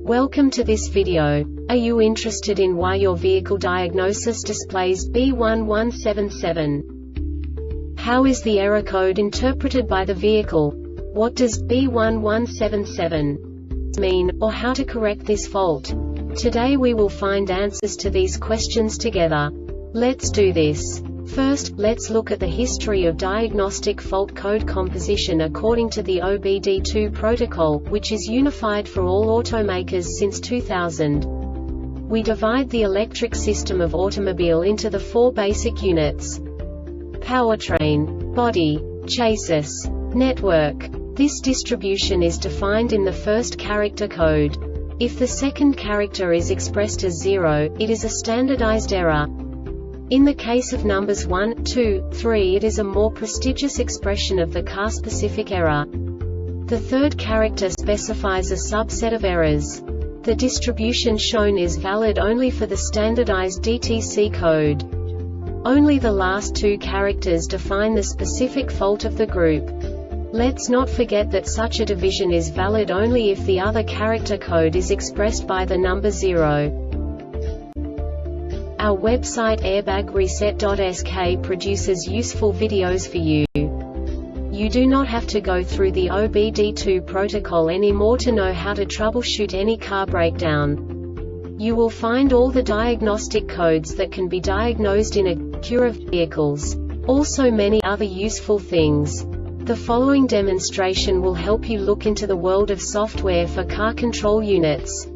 Welcome to this video. Are you interested in why your vehicle diagnosis displays B1177? How is the error code interpreted by the vehicle? What does B1177 mean, or how to correct this fault? Today we will find answers to these questions together. Let's do this. First, let's look at the history of diagnostic fault code composition according to the OBD2 protocol, which is unified for all automakers since 2000. We divide the electric system of automobile into the four basic units: powertrain, body, chassis, network. This distribution is defined in the first character code. If the second character is expressed as 0, it is a standardized error. In the case of numbers 1, 2, 3, it is a more prestigious expression of the car-specific error. The third character specifies a subset of errors. The distribution shown is valid only for the standardized DTC code. Only the last two characters define the specific fault of the group. Let's not forget that such a division is valid only if the other character code is expressed by the number 0. Our website airbagreset.sk produces useful videos for you. You do not have to go through the OBD2 protocol anymore to know how to troubleshoot any car breakdown. You will find all the diagnostic codes that can be diagnosed in a queue of vehicles. Also many other useful things. The following demonstration will help you look into the world of software for car control units.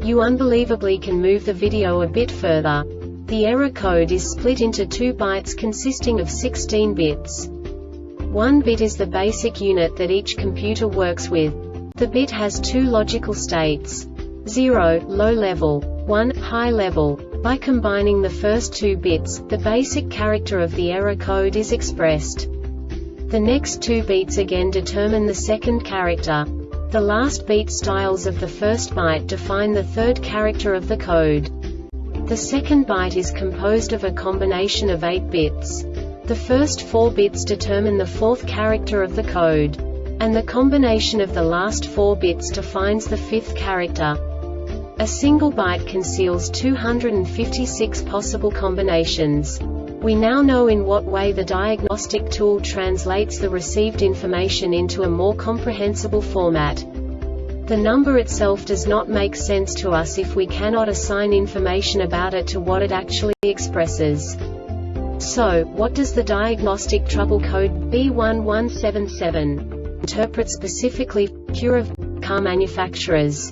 You unbelievably can move the video a bit further. The error code is split into 2 bytes consisting of 16 bits. 1 bit is the basic unit that each computer works with. The bit has 2 logical states: 0, low level, 1, high level. By combining the first 2 bits, the basic character of the error code is expressed. The next 2 beats again determine the second character. The last beat styles of the first byte define the third character of the code. The second byte is composed of a combination of 8 bits. The first 4 bits determine the fourth character of the code. And the combination of the last 4 bits defines the fifth character. A single byte conceals 256 possible combinations. We now know in what way the diagnostic tool translates the received information into a more comprehensible format. The number itself does not make sense to us if we cannot assign information about it to what it actually expresses. So, what does the diagnostic trouble code B1177 interpret specifically for the queue of car manufacturers?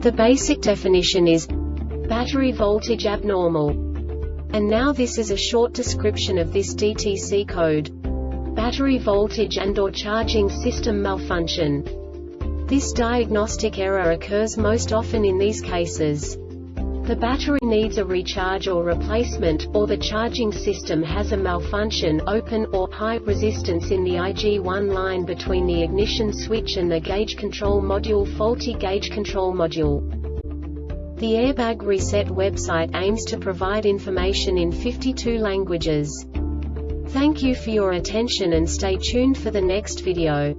The basic definition is battery voltage abnormal. And now this is a short description of this DTC code: battery voltage and/or charging system malfunction. This diagnostic error occurs most often in these cases: the battery needs a recharge or replacement, or the charging system has a malfunction, open or high resistance in the IG1 line between the ignition switch and the gauge control module, faulty gauge control module. The Airbag Reset website aims to provide information in 52 languages. Thank you for your attention and stay tuned for the next video.